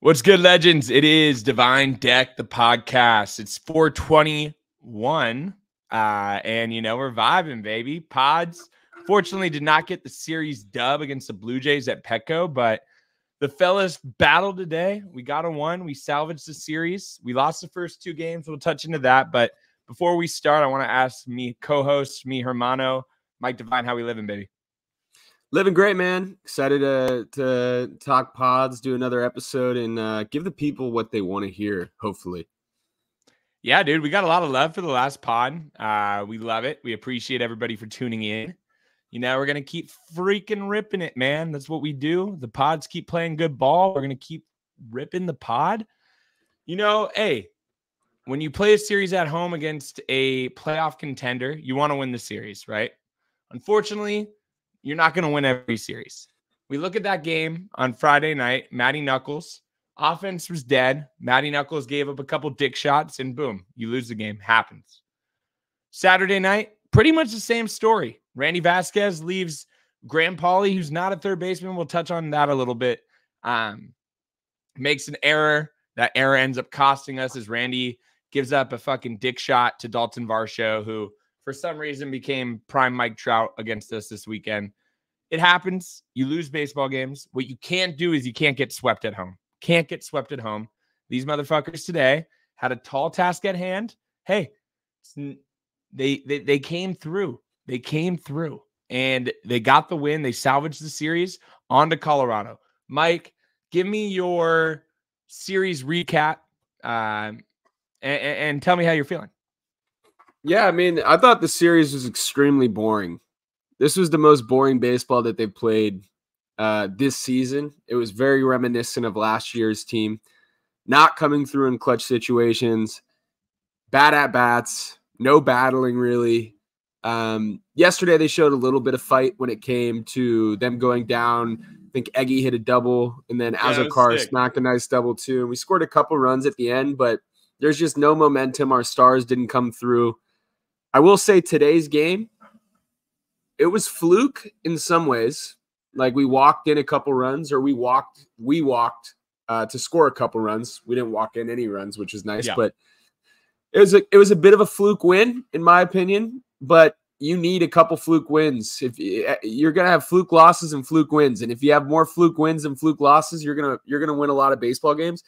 What's good, legends? It is Devine Deck, the podcast. It's 421, and we're vibing, baby. Pods, fortunately, did not get the series dub against the Blue Jays at Petco, but the fellas battled today. We got a win. We salvaged the series. We lost the first two games. We'll touch into that, but before we start, I want to ask me co-host, me Hermano, Mike Devine, how we living, baby? Living great, man. Excited to talk pods, do another episode, and give the people what they want to hear, hopefully. Yeah, dude, we got a lot of love for the last pod. We love it. We appreciate everybody for tuning in. We're going to keep freaking ripping it, man. That's what we do. The pods keep playing good ball. We're going to keep ripping the pod. Hey, when you play a series at home against a playoff contender, you want to win the series, right? Unfortunately, you're not going to win every series. We look at that game on Friday night, Matty Knuckles. Offense was dead. Matty Knuckles gave up a couple dick shots, and boom, you lose the game. Happens. Saturday night, pretty much the same story. Randy Vasquez leaves Graham Pauly, who's not a third baseman. We'll touch on that a little bit. Makes an error. That error ends up costing us as Randy gives up a fucking dick shot to Dalton Varsho, who for some reason became prime Mike Trout against us this weekend. It happens. You lose baseball games. What you can't do is you can't get swept at home. Can't get swept at home. These motherfuckers today had a tall task at hand. Hey, they came through. They came through and they got the win. They salvaged the series. On to Colorado. Mike, give me your series recap and tell me how you're feeling. Yeah, I mean, I thought the series was extremely boring. This was the most boring baseball that they've played this season. It was very reminiscent of last year's team. Not coming through in clutch situations, bad at-bats, no battling really. Yesterday they showed a little bit of fight when it came to them going down. I think Eggy hit a double, and then Azokar smacked a nice double too. And we scored a couple runs at the end, but there's just no momentum. Our stars didn't come through. I will say today's game, it was fluke in some ways. Like we walked in a couple runs, or we walked to score a couple runs. We didn't walk in any runs, which is nice, but it was a bit of a fluke win, in my opinion. But you need a couple fluke wins. If you're gonna have fluke losses and fluke wins, and if you have more fluke wins and fluke losses, you're gonna win a lot of baseball games.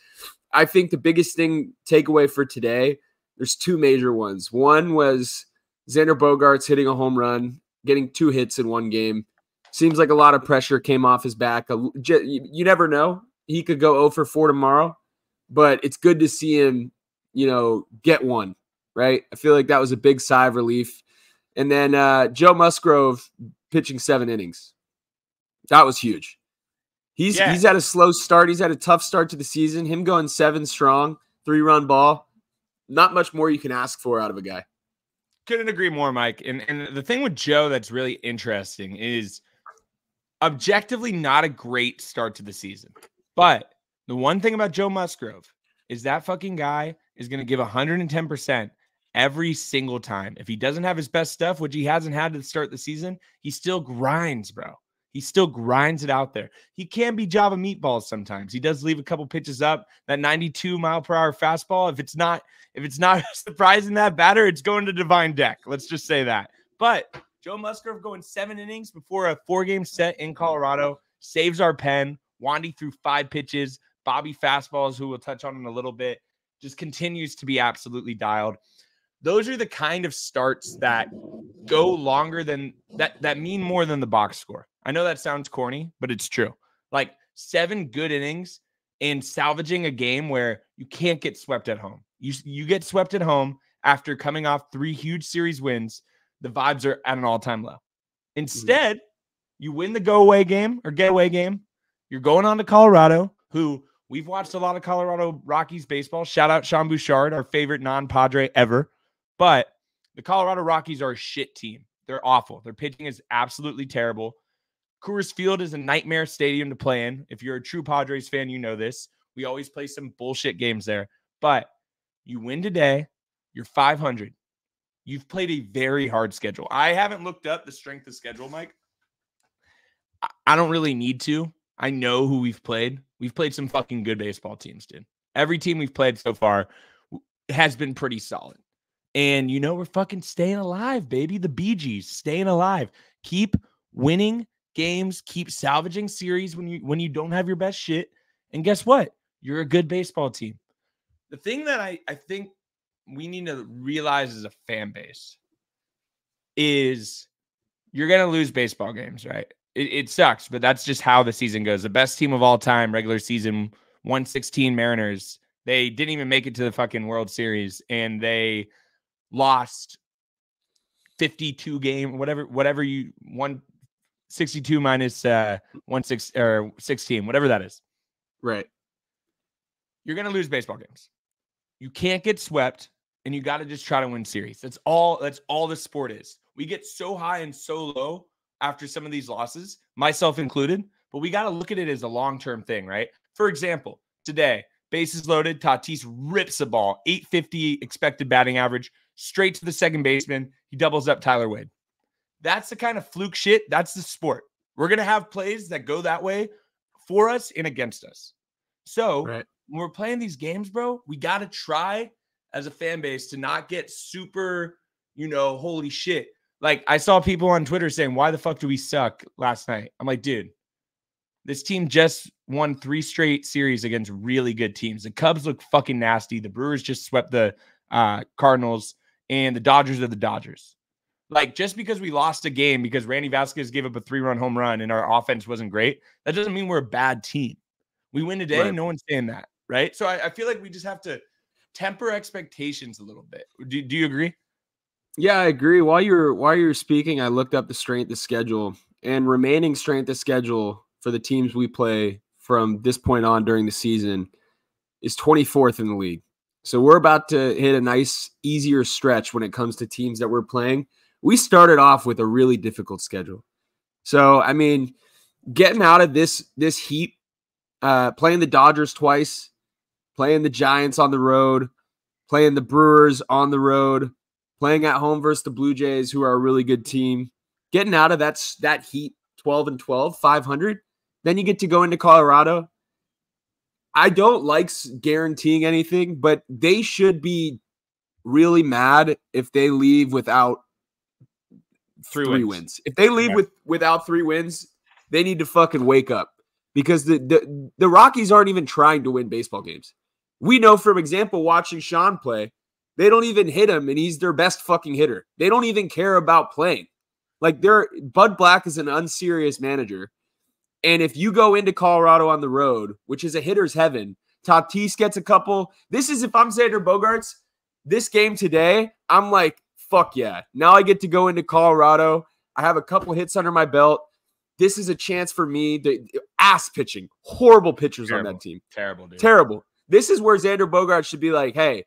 I think the biggest takeaway for today, there's two major ones. One was Xander Bogaerts hitting a home run, getting 2 hits in one game. Seems like a lot of pressure came off his back. You never know. He could go 0 for 4 tomorrow, but it's good to see him, get one, right? I feel like that was a big sigh of relief. And then Joe Musgrove pitching 7 innings. That was huge. He's had a slow start. He's had a tough start to the season. Him going 7 strong, 3-run ball. Not much more you can ask for out of a guy. Couldn't agree more, Mike. And the thing with Joe that's really interesting is objectively not a great start to the season. But the one thing about Joe Musgrove is that fucking guy is going to give 110% every single time. If he doesn't have his best stuff, which he hasn't had to start the season, he still grinds, bro. He still grinds it out there. He can be Java meatballs sometimes. He does leave a couple pitches up. That 92-mile-per-hour fastball, if it's not surprising that batter, it's going to Devine Deck. Let's just say that. But Joe Musgrove going 7 innings before a 4-game set in Colorado saves our pen. Wandy threw 5 pitches. Bobby fastballs, who we'll touch on in a little bit, just continues to be absolutely dialed. Those are the kind of starts that go longer than that mean more than the box score. I know that sounds corny, but it's true. Like 7 good innings and salvaging a game where you can't get swept at home. You get swept at home after coming off 3 huge series wins. The vibes are at an all-time low. Instead, you win the go-away game or getaway game. You're going on to Colorado, who we've watched a lot of Colorado Rockies baseball. Shout out Sean Bouchard, our favorite non-Padre ever. But the Colorado Rockies are a shit team. They're awful. Their pitching is absolutely terrible. Coors Field is a nightmare stadium to play in. If you're a true Padres fan, you know this. We always play some bullshit games there. But you win today. You're 500. You've played a very hard schedule. I haven't looked up the strength of schedule, Mike. I don't really need to. I know who we've played. We've played some fucking good baseball teams, dude. Every team we've played so far has been pretty solid. And we're fucking staying alive, baby. The Bee Gees staying alive. Keep winning games, keep salvaging series when you don't have your best shit. And guess what? You're a good baseball team. The thing that I think we need to realize as a fan base is you're going to lose baseball games, right? It sucks, but that's just how the season goes. The best team of all time, regular season, 116 Mariners. They didn't even make it to the fucking World Series, and they lost 52 game, whatever you 162 minus 16, whatever that is. Right. You're going to lose baseball games. You can't get swept, and you got to just try to win series. That's all the sport is. We get so high and so low after some of these losses, myself included, but we got to look at it as a long-term thing, right? For example, today, bases loaded, Tatis rips a ball, 850 expected batting average, straight to the second baseman. He doubles up Tyler Wade. That's the kind of fluke shit. That's the sport. We're going to have plays that go that way for us and against us. So when we're playing these games, bro, we got to try as a fan base to not get super, holy shit. Like, I saw people on Twitter saying, why the fuck do we suck last night? I'm like, dude, this team just won 3 straight series against really good teams. The Cubs look fucking nasty. The Brewers just swept the Cardinals, and the Dodgers are the Dodgers. Like, just because we lost a game because Randy Vasquez gave up a 3-run home run and our offense wasn't great, that doesn't mean we're a bad team. We win today. Right. No one's saying that, right? So I feel like we just have to temper expectations a little bit. Do you agree? Yeah, I agree. While you're speaking, I looked up the strength of schedule, and remaining strength of schedule for the teams we play from this point on during the season is 24th in the league. So we're about to hit a nice, easier stretch when it comes to teams that we're playing. We started off with a really difficult schedule. So, I mean, getting out of this heat, playing the Dodgers twice, playing the Giants on the road, playing the Brewers on the road, playing at home versus the Blue Jays, who are a really good team, getting out of that heat, 12-12, 500. Then you get to go into Colorado. I don't like guaranteeing anything, but they should be really mad if they leave without three wins. If they leave without 3 wins, they need to fucking wake up, because the Rockies aren't even trying to win baseball games. We know from example, watching Sean play, they don't even hit him, and he's their best fucking hitter. They don't even care about playing. Like, Bud Black is an unserious manager. And if you go into Colorado on the road, which is a hitter's heaven, Tatis gets a couple. This is, if I'm Xander Bogaerts, this game today, I'm like, fuck yeah. Now I get to go into Colorado. I have a couple hits under my belt. This is a chance for me. The ass pitching. Horrible pitchers on that team. Terrible, dude. Terrible. This is where Xander Bogaerts should be like, hey,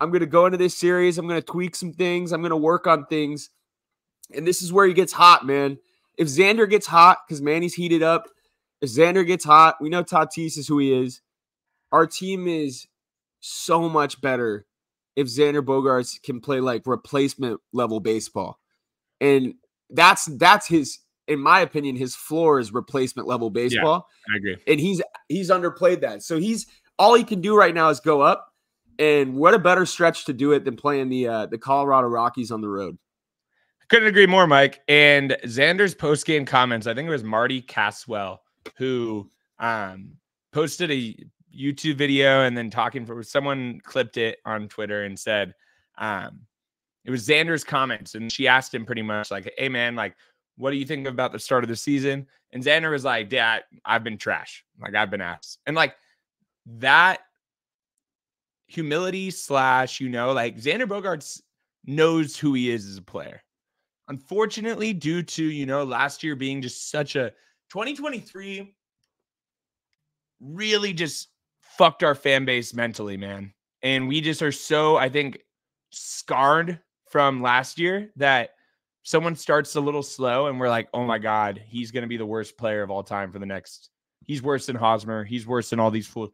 I'm going to go into this series. I'm going to tweak some things. I'm going to work on things. And this is where he gets hot, man. If Xander gets hot, because Manny's heated up, if Xander gets hot, we know Tatis is who he is. Our team is so much better if Xander Bogaerts can play like replacement level baseball. And that's his, in my opinion, his floor is replacement level baseball. Yeah, I agree. And he's underplayed that. So all he can do right now is go up. And what a better stretch to do it than playing the Colorado Rockies on the road. Couldn't agree more, Mike. And Xander's post-game comments, I think it was Marty Caswell who posted a YouTube video and then someone clipped it on Twitter and said it was Xander's comments. And she asked him pretty much like, hey, man, like, what do you think about the start of the season? And Xander was like, yeah, I've been trash. Like, I've been ass. And like that humility / like Xander Bogaerts knows who he is as a player. Unfortunately, due to, last year being just such a 2023 really just fucked our fan base mentally, man. And we just are so, I think, scarred from last year that someone starts a little slow and we're like, oh my God, he's going to be the worst player of all time for the next. He's worse than Hosmer. He's worse than all these fools.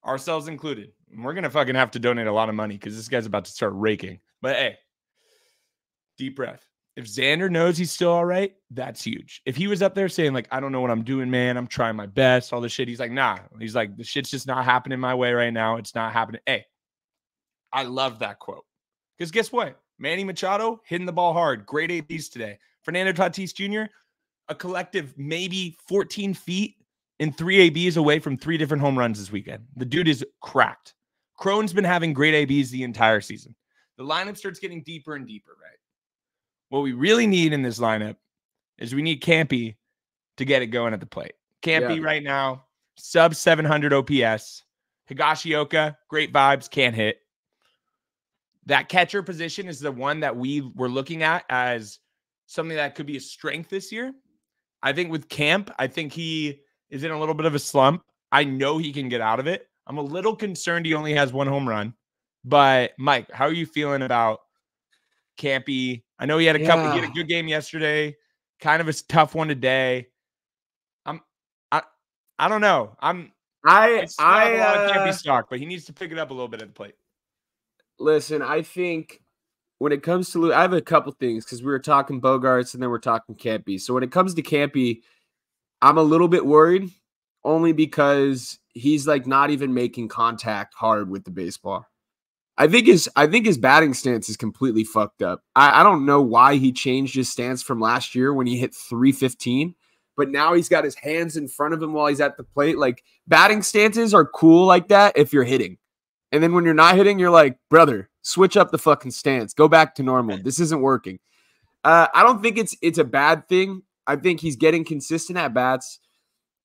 Ourselves included. We're going to fucking have to donate a lot of money because this guy's about to start raking. But hey, deep breath. If Xander knows he's still all right, that's huge. If he was up there saying, like, I don't know what I'm doing, man, I'm trying my best, all this shit, he's like, nah. He's like, the shit's just not happening my way right now. It's not happening. Hey, I love that quote. Because guess what? Manny Machado hitting the ball hard. Great ABs today. Fernando Tatis Jr., a collective maybe 14 feet and 3 ABs away from 3 different home runs this weekend. The dude is cracked. Cron's been having great ABs the entire season. The lineup starts getting deeper and deeper, right? What we really need in this lineup is we need Campy to get it going at the plate. Campy right now, sub 700 OPS. Higashioka, great vibes, can't hit. That catcher position is the one that we were looking at as something that could be a strength this year. I think with Camp, I think he is in a little bit of a slump. I know he can get out of it. I'm a little concerned he only has 1 home run. But, Mike, how are you feeling about Campy? I know he had he had a good game yesterday, kind of a tough one today. I don't know. Campy stock, but he needs to pick it up a little bit at the plate. Listen, I think when it comes to I have a couple things because we were talking Bogarts and then we're talking Campy. So when it comes to Campy, I'm a little bit worried only because he's like not even making contact hard with the baseball. I think his batting stance is completely fucked up. I don't know why he changed his stance from last year when he hit 315, but now he's got his hands in front of him while he's at the plate. Like, batting stances are cool like that if you're hitting. And then when you're not hitting, you're like, brother, switch up the fucking stance. Go back to normal. This isn't working. I don't think it's a bad thing. I think he's getting consistent at bats.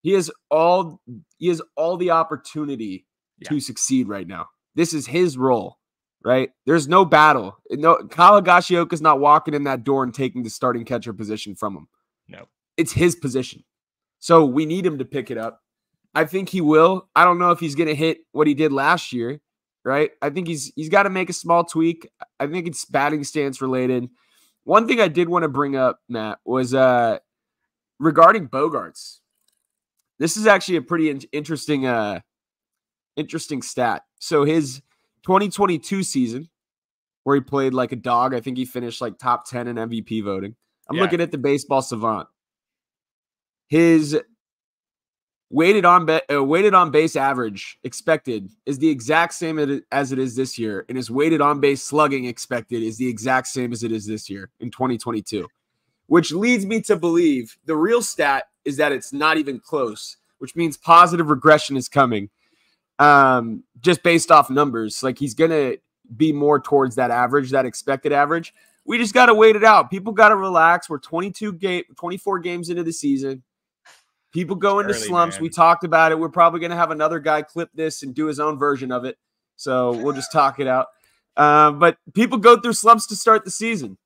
He has all the opportunity to succeed right now. This is his role. Right? There's no battle. No, Kyle Higashioka's not walking in that door and taking the starting catcher position from him. No. It's his position. So we need him to pick it up. I think he will. I don't know if he's going to hit what he did last year, right? I think he's got to make a small tweak. I think it's batting stance related. One thing I did want to bring up, Matt, was regarding Bogarts. This is actually a pretty interesting stat. So his 2022 season, where he played like a dog, I think he finished like top 10 in MVP voting. I'm looking at the Baseball Savant. His weighted on base average expected is the exact same as it is this year, and his weighted on base slugging expected is the exact same as it is this year in 2022, which leads me to believe the real stat is that it's not even close, which means positive regression is coming. Just based off numbers, like he's going to be more towards that average, that expected average. We just got to wait it out. People got to relax. We're 24 games into the season. People go into slumps. Man. We talked about it. We're probably going to have another guy clip this and do his own version of it. So we'll just talk it out. But people go through slumps to start the season.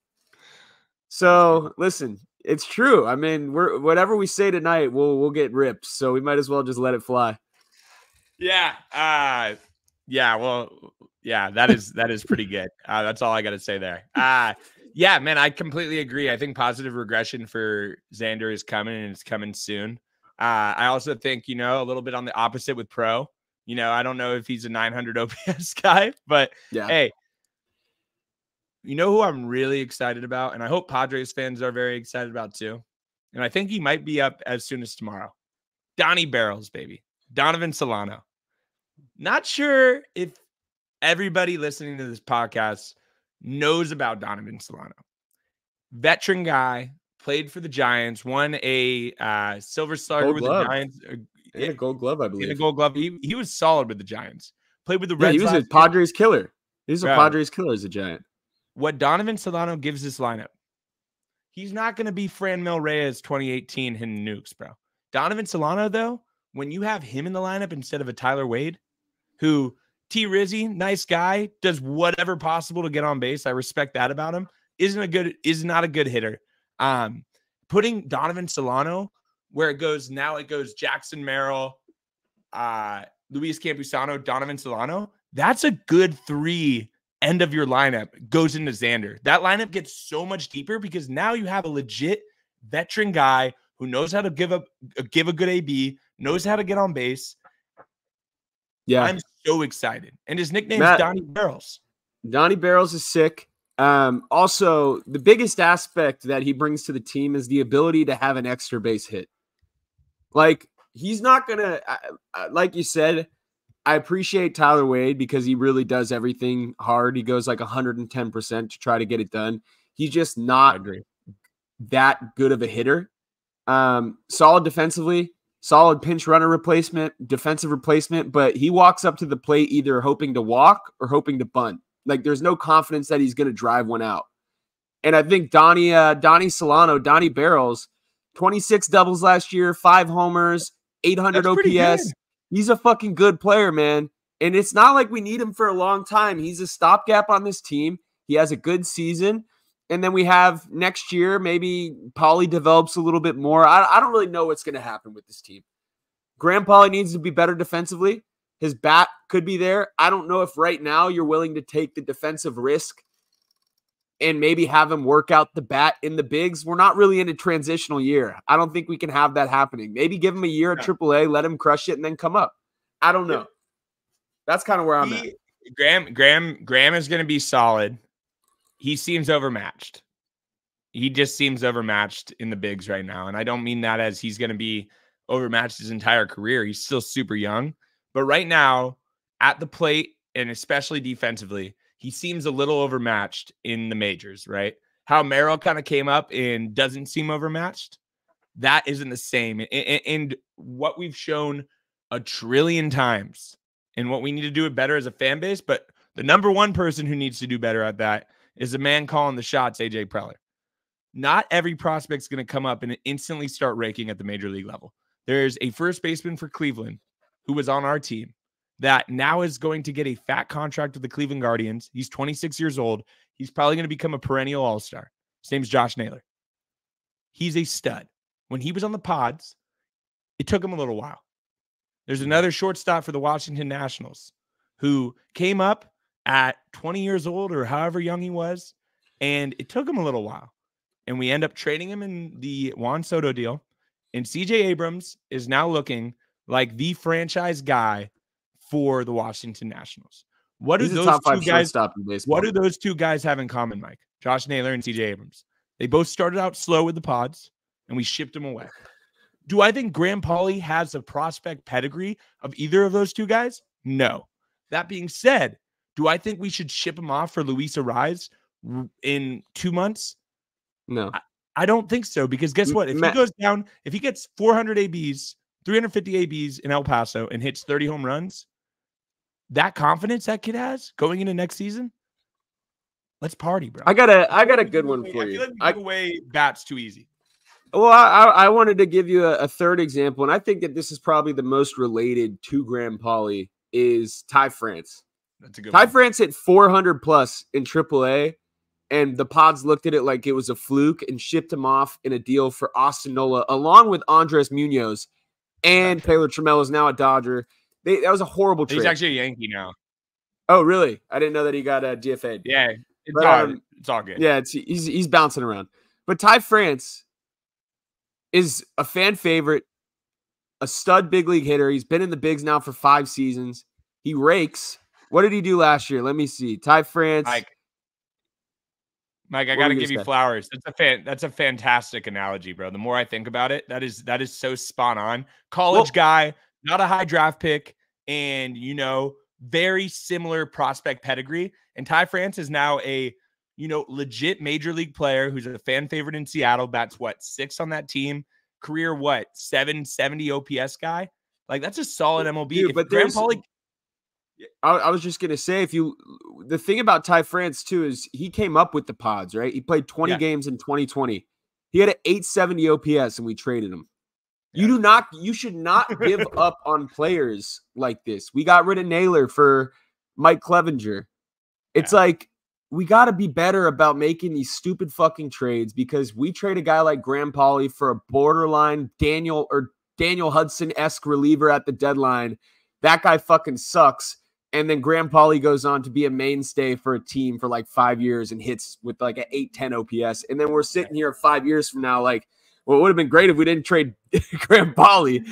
So listen, it's true. I mean, whatever we say tonight, we'll get ripped. So we might as well just let it fly. Yeah. Well, that is pretty good. That's all I got to say there. Yeah, man, I completely agree. I think positive regression for Xander is coming, and it's coming soon. I also think, a little bit on the opposite with Pro. I don't know if he's a 900 OPS guy, but hey, who I'm really excited about, and I hope Padres fans are very excited about too, and I think he might be up as soon as tomorrow. Donnie Barrels, baby. Donovan Solano. Not sure if everybody listening to this podcast knows about Donovan Solano. Veteran guy, played for the Giants, won a Silver Slugger with the Giants. And a Gold Glove, I believe. And a Gold Glove. He was solid with the Giants. Played with the Reds. He was a Padres killer. He's a Padres killer as a Giant. What Donovan Solano gives this lineup, he's not going to be Fran Mil Reyes 2018 hitting nukes, bro. Donovan Solano, though, when you have him in the lineup instead of a Tyler Wade, who T. Rizzy, nice guy, does whatever possible to get on base. I respect that about him. Is not a good hitter. Putting Donovan Solano where it goes now, it goes Jackson Merrill, Luis Campusano, Donovan Solano. That's a good 3 end of your lineup goes into Xander. That lineup gets so much deeper because now you have a legit veteran guy who knows how to give a good AB, knows how to get on base. Yeah. I'm so excited. And his nickname is Donnie Barrels. Donnie Barrels is sick. Also, the biggest aspect that he brings to the team is the ability to have an extra base hit. Like, he's not going to, like you said, I appreciate Tyler Wade because he really does everything hard. He goes like 110% to try to get it done. He's just not that good of a hitter. Solid defensively, solid pinch runner replacement, defensive replacement, but he walks up to the plate either hoping to walk or hoping to bunt. Like, there's no confidence that he's going to drive one out. And I think Donnie Barrels, 26 doubles last year, 5 homers, 800 OPS. He's a fucking good player, man. And it's not like we need him for a long time. He's a stopgap on this team. He has a good season. And then we have next year, maybe Pauly develops a little bit more. I don't really know what's going to happen with this team. Graham Pauly needs to be better defensively. His bat could be there. I don't know if right now you're willing to take the defensive risk and maybe have him work out the bat in the bigs. We're not really in a transitional year. I don't think we can have that happening. Maybe give him a year at AAA, let him crush it, and then come up. I don't know. That's kind of where I'm at. Graham is going to be solid. He seems overmatched. He just seems overmatched in the bigs right now. And I don't mean that as he's going to be overmatched his entire career. He's still super young. But right now, at the plate, and especially defensively, he seems a little overmatched in the majors, right? How Merrill kind of came up and doesn't seem overmatched. That isn't the same. And what we've shown a trillion times and what we need to do it better as a fan base, but the number one person who needs to do better at that is the man calling the shots, AJ Preller. Not every prospect's going to come up and instantly start raking at the major league level. There's a first baseman for Cleveland who was on our team that now is going to get a fat contract with the Cleveland Guardians. He's 26 years old. He's probably going to become a perennial all-star. His name's Josh Naylor. He's a stud. When he was on the Pods, it took him a little while. There's another shortstop for the Washington Nationals who came up at 20 years old or however young he was, and it took him a little while. And we end up trading him in the Juan Soto deal. And CJ Abrams is now looking like the franchise guy for the Washington Nationals. What do those two guys have in common, Mike? Josh Naylor and CJ Abrams. They both started out slow with the Pods, and we shipped them away. Do I think Graham Pauly has a prospect pedigree of either of those two guys? No. That being said, do I think we should ship him off for Luis Arraez in 2 months? No. I don't think so, because guess what? If he goes down, if he gets 400 ABs, 350 ABs in El Paso and hits 30 home runs, that confidence that kid has going into next season, let's party, bro. I got a good one for you. I feel like we give away bats too easy. Well, I wanted to give you a third example, and I think that this is probably the most related to Graham Pauly is Ty France. That's a good Ty one. France hit 400 plus in AAA, and the Pods looked at it like it was a fluke and shipped him off in a deal for Austin Nola, along with Andres Munoz, and Taylor Trammell is now a Dodger. That was a horrible trade. He's actually a Yankee now. Oh, really? I didn't know that he got a DFA'd. Yeah, it's all good. Yeah, he's bouncing around. But Ty France is a fan favorite, a stud big league hitter. He's been in the bigs now for 5 seasons. He rakes. What did he do last year? Let me see. Ty France. Mike, I got to give you flowers. That's a fantastic analogy, bro. The more I think about it, that is so spot on. College guy, not a high draft pick, and very similar prospect pedigree. And Ty France is now a legit major league player who's a fan favorite in Seattle. Bats 6 on that team. Career 770 OPS guy. Like, that's a solid MLB. Dude, but Graham Pauly, I was just gonna say, the thing about Ty France too is he came up with the Pods, right? He played 20 games in 2020. He had an 870 OPS, and we traded him. Yeah. You should not give up on players like this. We got rid of Naylor for Mike Clevenger. It's like, we got to be better about making these stupid fucking trades, because we trade a guy like Graham Pauly for a borderline Daniel Hudson-esque reliever at the deadline. That guy fucking sucks. And then Graham Pauly goes on to be a mainstay for a team for 5 years and hits with an 810 OPS. And then we're sitting here 5 years from now it would have been great if we didn't trade Graham Pauly.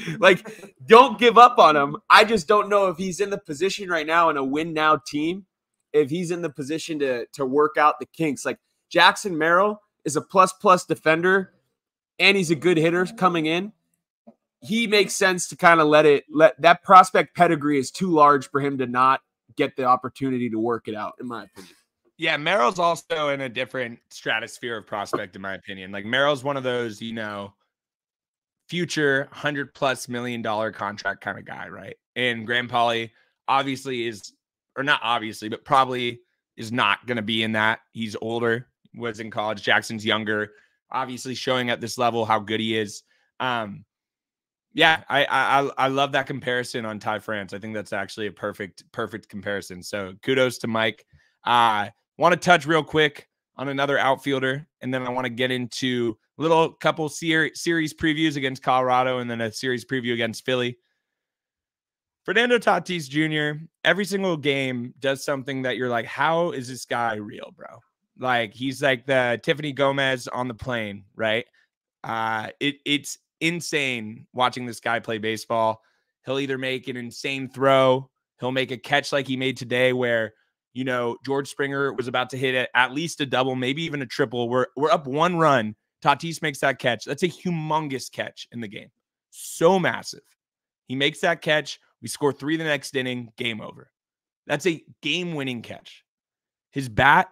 Don't give up on him. I just don't know if he's in the position right now in a win-now team if he's in the position to work out the kinks. Like Jackson Merrill is a plus defender, and he's a good hitter coming in. He makes sense to kind of let that prospect pedigree is too large for him to not get the opportunity to work it out, in my opinion. Yeah, Merrill's also in a different stratosphere of prospect, in my opinion. Like Merrill's one of those, future $100+ million contract kind of guy, right? And Graham Pauly obviously but probably is not going to be in that. He's older, was in college. Jackson's younger, obviously showing at this level how good he is. Yeah, I love that comparison on Ty France. I think that's actually a perfect comparison. So kudos to Mike. Want to touch real quick on another outfielder, and then I want to get into a couple series previews against Colorado and then a series preview against Philly. Fernando Tatis Jr., every single game does something that you're like, how is this guy real, bro? Like, he's like the Tiffany Gomez on the plane, right? It's insane watching this guy play baseball. He'll either make an insane throw, he'll make a catch like he made today where, George Springer was about to hit at least a double, maybe even a triple. We're up 1 run. Tatis makes that catch. That's a humongous catch in the game. So massive. He makes that catch. We score 3 the next inning. Game over. That's a game-winning catch. His bat,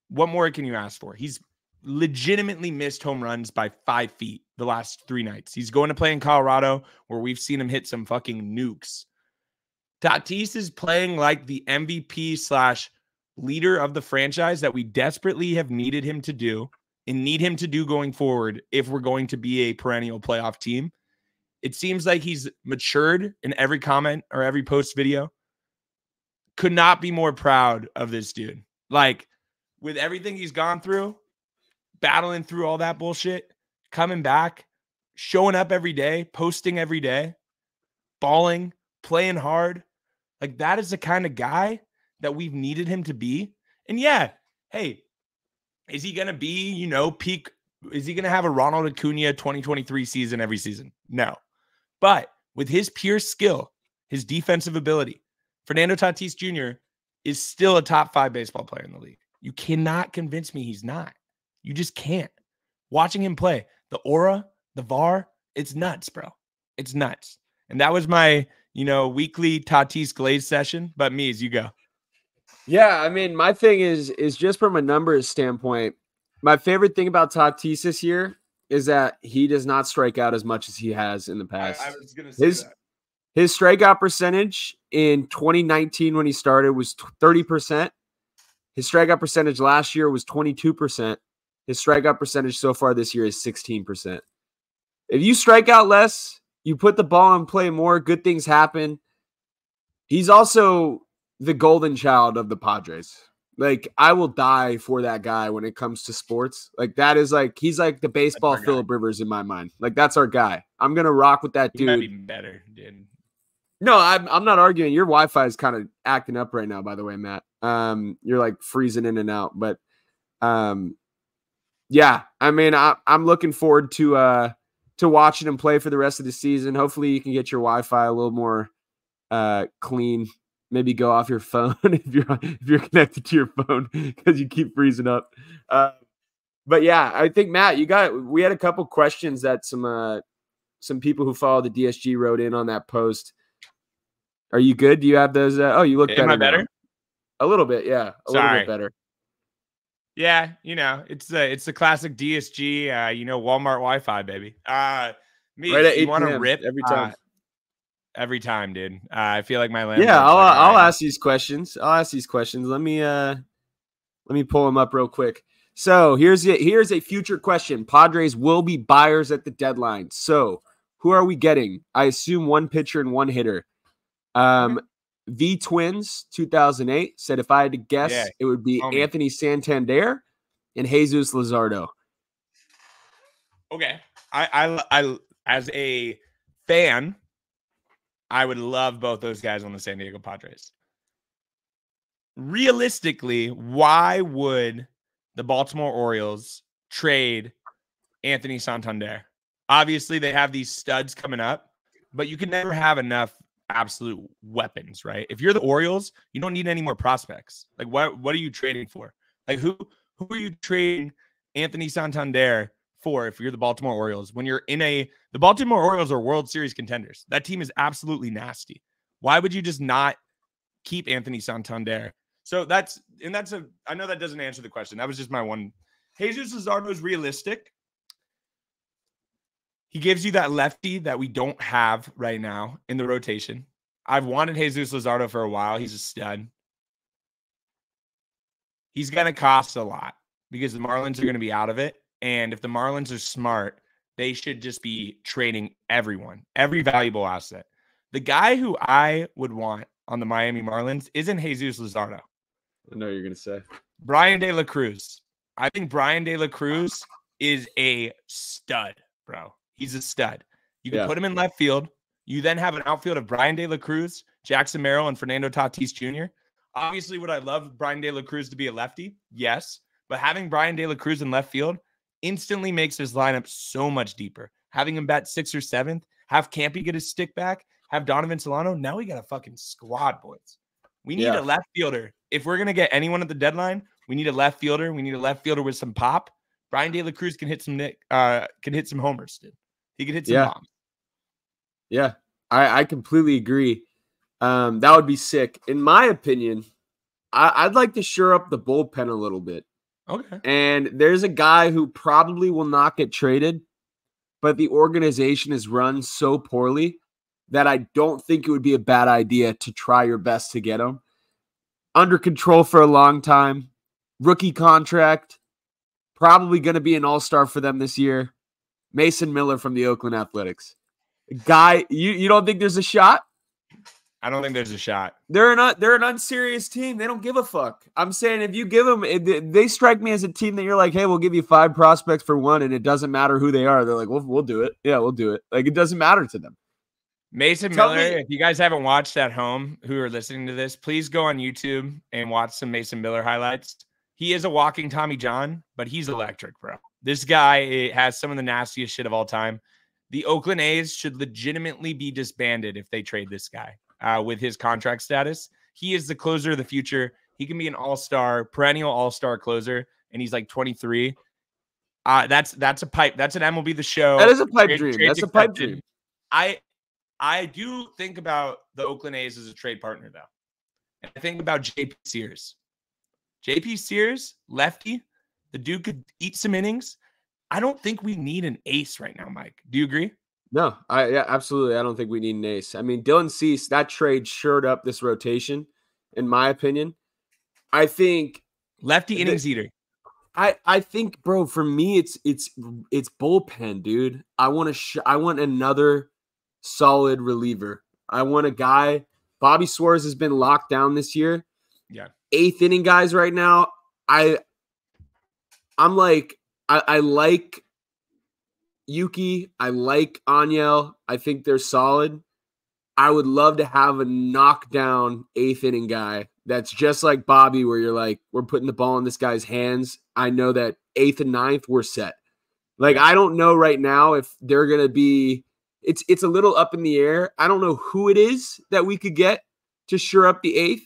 what more can you ask for? He's legitimately missed home runs by 5 feet the last 3 nights. He's going to play in Colorado where we've seen him hit some fucking nukes. Tatis is playing like the MVP / leader of the franchise that we desperately have needed him to do and need him to do going forward if we're going to be a perennial playoff team. It seems like he's matured in every comment or every post video. Could not be more proud of this dude. Like, with everything he's gone through, battling through all that bullshit, coming back, showing up every day, posting every day, balling, playing hard. Like, that is the kind of guy that we've needed him to be. And yeah, hey, is he going to be, peak? Is he going to have a Ronald Acuna 2023 season every season? No. But with his pure skill, his defensive ability, Fernando Tatis Jr. is still a top 5 baseball player in the league. You cannot convince me he's not. You just can't. Watching him play, the aura, the VAR, it's nuts, bro. It's nuts. And that was my, weekly Tatis Glaze session. But Mies, you go. Yeah, I mean, my thing is just from a numbers standpoint, my favorite thing about Tatis this year is that he does not strike out as much as he has in the past. I was going to say that. His strikeout percentage in 2019 when he started was 30%. His strikeout percentage last year was 22%. His strikeout percentage so far this year is 16%. If you strike out less, you put the ball in play more, good things happen. He's also the golden child of the Padres. Like, I will die for that guy when it comes to sports. Like, that is like, he's like the baseball Phillip Rivers in my mind. Like, that's our guy. I'm going to rock with that dude. Might be better, dude. No, I'm not arguing. Your Wi-Fi is kind of acting up right now, by the way, Matt. You're like freezing in and out. But yeah, I mean, I'm looking forward to watching him play for the rest of the season. Hopefully you can get your Wi-Fi a little more clean. Maybe go off your phone if you're connected to your phone because you keep freezing up. But yeah, I think Matt, we had a couple questions that some people who follow the DSG wrote in on that post. Are you good? Do you have those? You look better. Am I better? A little bit, yeah. Little bit better. Yeah, it's the classic DSG, Walmart Wi-Fi, baby. Me, right at you want to rip every time. Every time, dude. I feel like my landlord. Yeah, I'll ask these questions. Let me pull them up real quick. So here's a future question. Padres will be buyers at the deadline. So who are we getting? I assume 1 pitcher and 1 hitter. V Twins 2008 said if I had to guess, it would be Anthony Santander and Jesus Luzardo. Okay, I as a fan, I would love both those guys on the San Diego Padres. Realistically, why would the Baltimore Orioles trade Anthony Santander? Obviously, they have these studs coming up, but you can never have enough absolute weapons, right? If you're the Orioles, you don't need any more prospects. Like what are you trading for? Like who are you trading Anthony Santander for if you're the Baltimore Orioles? When you're in the Baltimore Orioles are World Series contenders. That team is absolutely nasty. Why would you just not keep Anthony Santander? So I know that doesn't answer the question. That was just my one. Jesus Luzardo is realistic. He gives you that lefty that we don't have right now in the rotation. I've wanted Jesus Luzardo for a while. He's a stud. He's going to cost a lot because the Marlins are going to be out of it. And if the Marlins are smart, they should just be trading everyone, every valuable asset. The guy who I would want on the Miami Marlins isn't Jesus Luzardo. I know you're going to say Brian De La Cruz. I think Brian De La Cruz is a stud, bro. He's a stud. You can put him in left field. You then have an outfield of Brian De La Cruz, Jackson Merrill, and Fernando Tatis Jr. Obviously, would I love Brian De La Cruz to be a lefty? Yes. But having Brian De La Cruz in left field instantly makes his lineup so much deeper. Having him bat 6th or 7th, have Campy get his stick back, have Donovan Solano. Now we got a fucking squad, boys. We need a left fielder. If we're going to get anyone at the deadline, we need a left fielder. We need a left fielder with some pop. Brian De La Cruz can hit some homers, dude. He can hit some bombs. Yeah, I completely agree. That would be sick. In my opinion, I'd like to shore up the bullpen a little bit. Okay. And there's a guy who probably will not get traded, but the organization is run so poorly that I don't think it would be a bad idea to try your best to get him. Under control for a long time. Rookie contract. Probably going to be an all-star for them this year. Mason Miller from the Oakland Athletics. Guy, you don't think there's a shot? I don't think there's a shot. They're an unserious team. They don't give a fuck. I'm saying if you give them, they strike me as a team that you're like, hey, we'll give you 5 prospects for 1, and it doesn't matter who they are. They're like, we'll do it. Yeah, we'll do it. Like, it doesn't matter to them. Mason Miller, if you guys haven't watched at home who are listening to this, please go on YouTube and watch some Mason Miller highlights. He is a walking Tommy John, but he's electric, bro. This guy has some of the nastiest shit of all time. The Oakland A's should legitimately be disbanded if they trade this guy with his contract status. He is the closer of the future. He can be an all-star, perennial all-star closer, and he's like 23. That's a pipe. That's an MLB The Show. That is a pipe dream. That's a pipe dream. I do think about the Oakland A's as a trade partner, though. And I think about JP Sears. JP Sears, lefty. The dude could eat some innings. I don't think we need an ace right now, Mike. Do you agree? No, absolutely. I don't think we need an ace. I mean, Dylan Cease, that trade shored up this rotation, in my opinion. I think lefty innings eater. I think, bro, for me, it's bullpen, dude. I want another solid reliever. I want a guy. Bobby Suarez has been locked down this year. Yeah. 8th inning guys right now. I'm like, I like Yuki. I like Aniel. I think they're solid. I would love to have a knockdown 8th inning guy that's just like Bobby, where you're like, we're putting the ball in this guy's hands. I know that 8th and 9th, we're set. Like, I don't know right now if they're going to be – it's a little up in the air. I don't know who it is that we could get to shore up the 8th.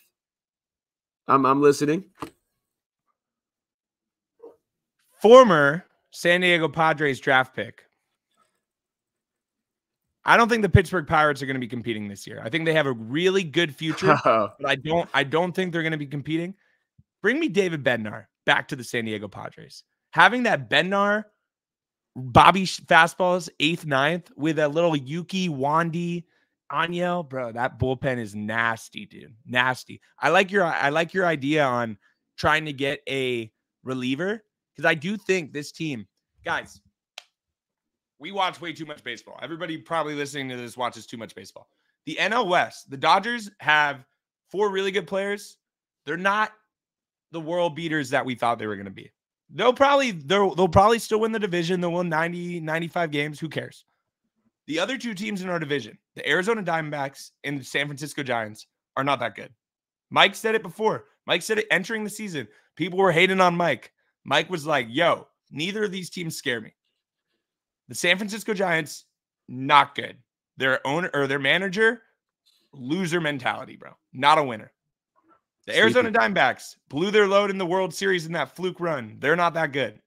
I'm listening. Former San Diego Padres draft pick. I don't think the Pittsburgh Pirates are going to be competing this year. I think they have a really good future, but I don't think they're going to be competing. Bring me David Bednar back to the San Diego Padres. Having that Bednar, Bobby fastballs 8th, 9th with a little Yuki, Wandy, Aniel, bro, that bullpen is nasty, dude. Nasty. I like your idea on trying to get a reliever, because I do think this team, guys, we watch way too much baseball. Everybody probably listening to this watches too much baseball. The NL West, the Dodgers have 4 really good players. They're not the world beaters that we thought they were going to be. They'll probably still win the division. They'll win 90, 95 games. Who cares? The other 2 teams in our division, the Arizona Diamondbacks and the San Francisco Giants, are not that good. Mike said it before. Mike said it entering the season. People were hating on Mike. Mike was like, yo, neither of these teams scare me. The San Francisco Giants, not good. Their owner or their manager, loser mentality, bro. Not a winner. The Sleepy. Arizona Diamondbacks blew their load in the World Series in that fluke run. They're not that good.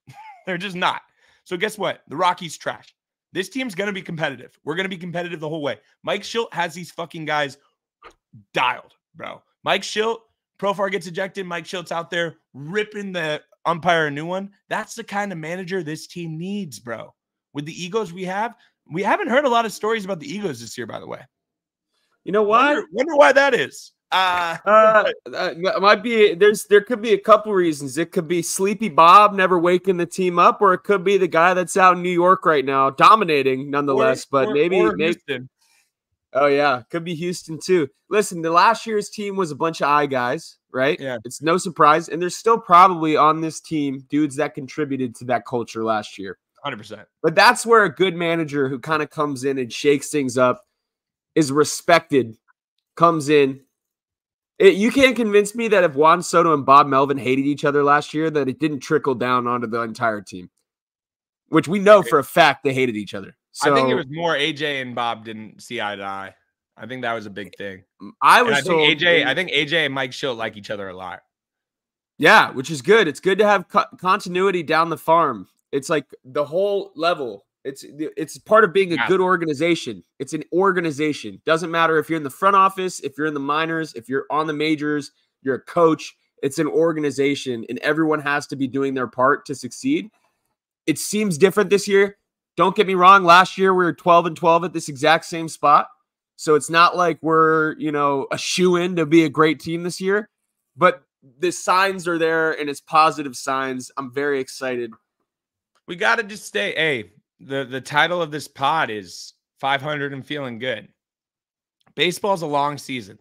They're just not. So guess what? The Rockies trash. This team's going to be competitive. We're going to be competitive the whole way. Mike Schilt has these fucking guys dialed, bro. Mike Schilt, Profar gets ejected. Mike Schilt's out there ripping the umpire a new one. That's the kind of manager this team needs, bro. With the egos we haven't heard a lot of stories about the egos this year, by the way. You know why? Wonder why that is. Might be there could be a couple reasons. It could be Sleepy Bob never waking the team up, or it could be the guy that's out in New York right now, dominating nonetheless. But maybe Houston. Oh yeah, could be Houston too. Listen, the last year's team was a bunch of I guys, right? Yeah, it's no surprise, and there's still probably on this team dudes that contributed to that culture last year. 100%. But that's where a good manager who kind of comes in and shakes things up, is respected, comes in. You can't convince me that if Juan Soto and Bob Melvin hated each other last year, that it didn't trickle down onto the entire team, which we know for a fact they hated each other. So, I think it was more AJ and Bob didn't see eye to eye. I think that was a big thing. I think AJ and Mike Schilt like each other a lot. Yeah, which is good. It's good to have continuity down the farm. It's like the whole level. It's part of being a good organization. It's an organization. Doesn't matter if you're in the front office, if you're in the minors, if you're on the majors, you're a coach. It's an organization, and everyone has to be doing their part to succeed. It seems different this year. Don't get me wrong. Last year, we were 12-12 at this exact same spot. So it's not like we're, a shoo-in to be a great team this year. But the signs are there, and it's positive signs. I'm very excited. We got to just stay. Hey, the title of this pod is 500 and feeling good. Baseball's a long season.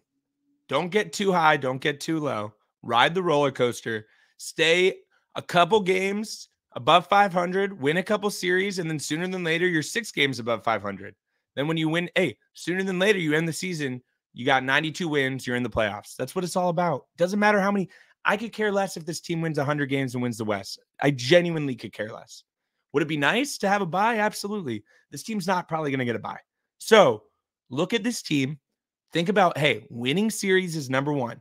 Don't get too high. Don't get too low. Ride the roller coaster. Stay a couple games above 500, win a couple series, and then sooner than later, you're 6 games above 500. Then when you win, sooner than later, you end the season, you got 92 wins, you're in the playoffs. That's what it's all about. Doesn't matter how many. I could care less if this team wins 100 games and wins the West. I genuinely could care less. Would it be nice to have a bye? Absolutely. This team's not probably going to get a bye. So look at this team. Think about, winning series is number one.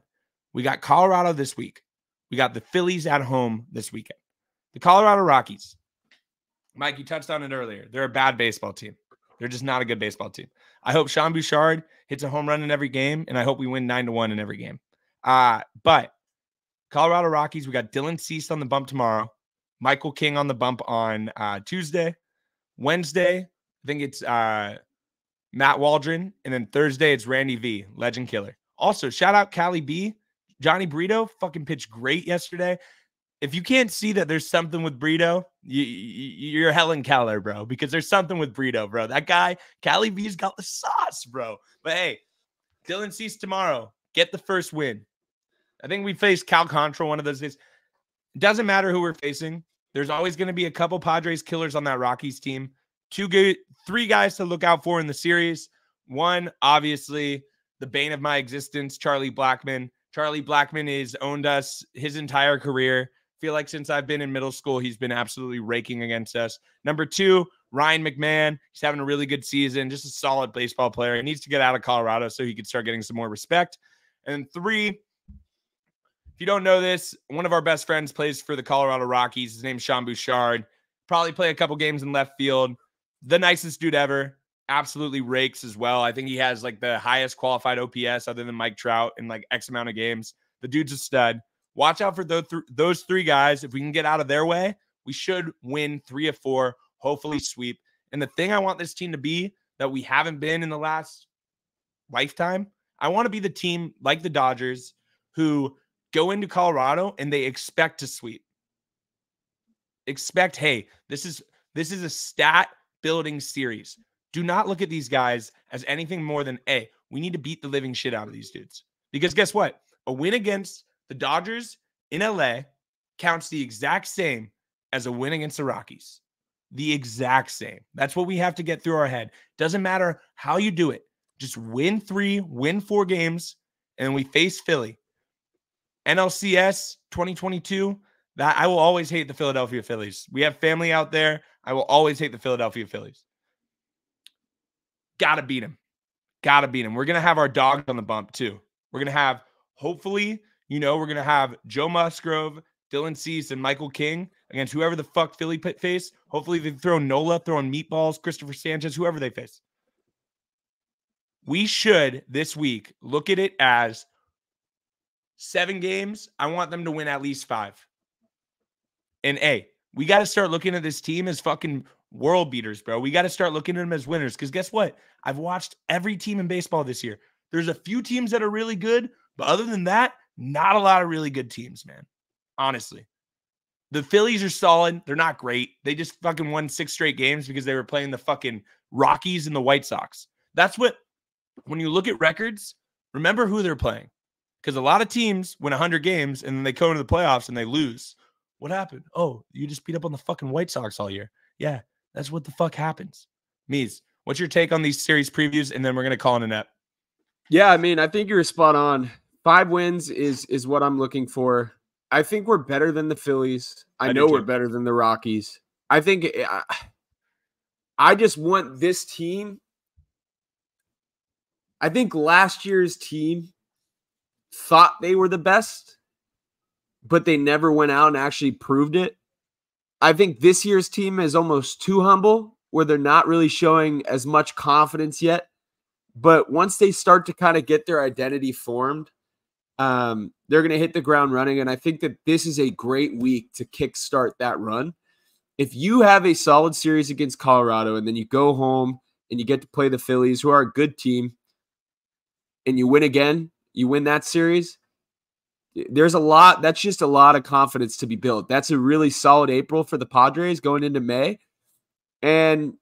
We got Colorado this week. We got the Phillies at home this weekend. The Colorado Rockies. Mike, you touched on it earlier. They're a bad baseball team. They're just not a good baseball team. I hope Sean Bouchard hits a home run in every game, and I hope we win 9-1 in every game. But Colorado Rockies, we got Dylan Cease on the bump tomorrow. Michael King on the bump on Tuesday. Wednesday, I think it's Matt Waldron. And then Thursday, it's Randy V, legend killer. Also, shout out Cali B. Johnny Brito fucking pitched great yesterday. If you can't see that there's something with Brito, you're Helen Keller, bro, because there's something with Brito, bro. That guy, Cali B's got the sauce, bro. But hey, Dylan Cease tomorrow. Get the first win. I think we face Cal Contra one of those days. It doesn't matter who we're facing. There's always going to be a couple Padres killers on that Rockies team. 3 guys to look out for in the series. One, obviously, the bane of my existence, Charlie Blackmon. Charlie Blackmon has owned us his entire career. Feel like since I've been in middle school, he's been absolutely raking against us. Number 2, Ryan McMahon. He's having a really good season, just a solid baseball player. He needs to get out of Colorado so he could start getting some more respect. And 3, if you don't know this, one of our best friends plays for the Colorado Rockies. His name's Sean Bouchard. Probably play a couple games in left field. The nicest dude ever. Absolutely rakes as well. I think he has like the highest qualified OPS other than Mike Trout in like X amount of games. The dude's a stud. Watch out for those 3 guys. If we can get out of their way, we should win 3 of 4, hopefully sweep. And the thing I want this team to be that we haven't been in the last lifetime, I want to be the team like the Dodgers who go into Colorado and they expect to sweep. Expect, this is a stat building series. Do not look at these guys as anything more than, we need to beat the living shit out of these dudes. Because guess what? A win against the Dodgers in LA counts the exact same as a win against the Rockies. The exact same. That's what we have to get through our head. Doesn't matter how you do it. Just win 3, win 4 games, and we face Philly. NLCS 2022, that I will always hate the Philadelphia Phillies. We have family out there. I will always hate the Philadelphia Phillies. Got to beat them. Got to beat them. We're going to have our dogs on the bump too. We're going to have, hopefully, we're going to have Joe Musgrove, Dylan Cease, and Michael King against whoever the fuck Philly face. Hopefully they throw Nola, throwing meatballs, Christopher Sanchez, whoever they face. We should, this week, look at it as 7 games. I want them to win at least 5. And A, we got to start looking at this team as fucking world beaters, bro. We got to start looking at them as winners. Because guess what? I've watched every team in baseball this year. There's a few teams that are really good, but other than that, not a lot of really good teams, man. Honestly. The Phillies are solid. They're not great. They just fucking won 6 straight games because they were playing the fucking Rockies and the White Sox. That's what, when you look at records, remember who they're playing. Because a lot of teams win 100 games and then they go into the playoffs and they lose. What happened? Oh, you just beat up on the fucking White Sox all year. Yeah, that's what the fuck happens. Mees, what's your take on these series previews? And then we're going to call in a net. Yeah, I mean, I think you're spot on. 5 wins is what I'm looking for. I think we're better than the Phillies. I know we're better than the Rockies. I think I just want this team. I think last year's team thought they were the best, but they never went out and actually proved it. I think this year's team is almost too humble, where they're not really showing as much confidence yet. But once they start to kind of get their identity formed, they're going to hit the ground running. And I think that this is a great week to kickstart that run. If you have a solid series against Colorado and then you go home and you get to play the Phillies, who are a good team, and you win again, you win that series, there's a lot. That's just a lot of confidence to be built. That's a really solid April for the Padres going into May. And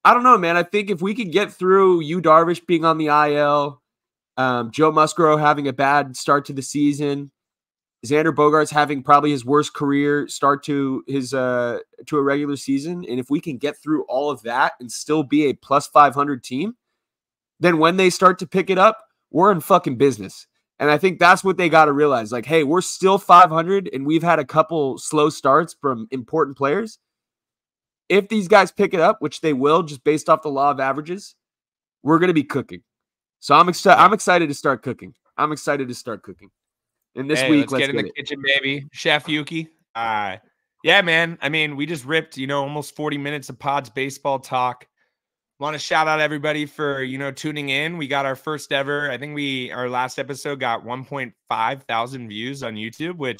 I don't know, man. I think if we could get through Yu Darvish being on the IL, Joe Musgrove having a bad start to the season, Xander Bogaerts having probably his worst career start to his to a regular season, and if we can get through all of that and still be a plus 500 team, then when they start to pick it up, we're in fucking business. And I think that's what they got to realize. Like, hey, we're still 500, and we've had a couple slow starts from important players. If these guys pick it up, which they will, just based off the law of averages, we're going to be cooking. So I'm excited to start cooking. I'm excited to start cooking. And this week, let's get in the kitchen, baby. Chef Yuki. Yeah, man. I mean, we just ripped, almost 40 minutes of Pods baseball talk. Want to shout out everybody for, tuning in. We got our first ever, I think our last episode got 1.5 thousand views on YouTube, which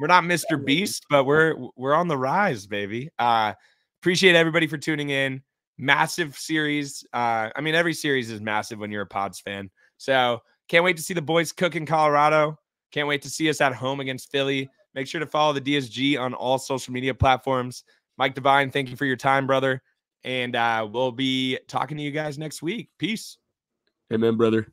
we're not Mr. Beast, but we're on the rise, baby. Appreciate everybody for tuning in. Massive series. I mean, every series is massive when you're a Pods fan. So can't wait to see the boys cook in Colorado. Can't wait to see us at home against Philly. Make sure to follow the DSG on all social media platforms. Mike Devine, thank you for your time, brother. And we'll be talking to you guys next week. Peace. Amen, brother.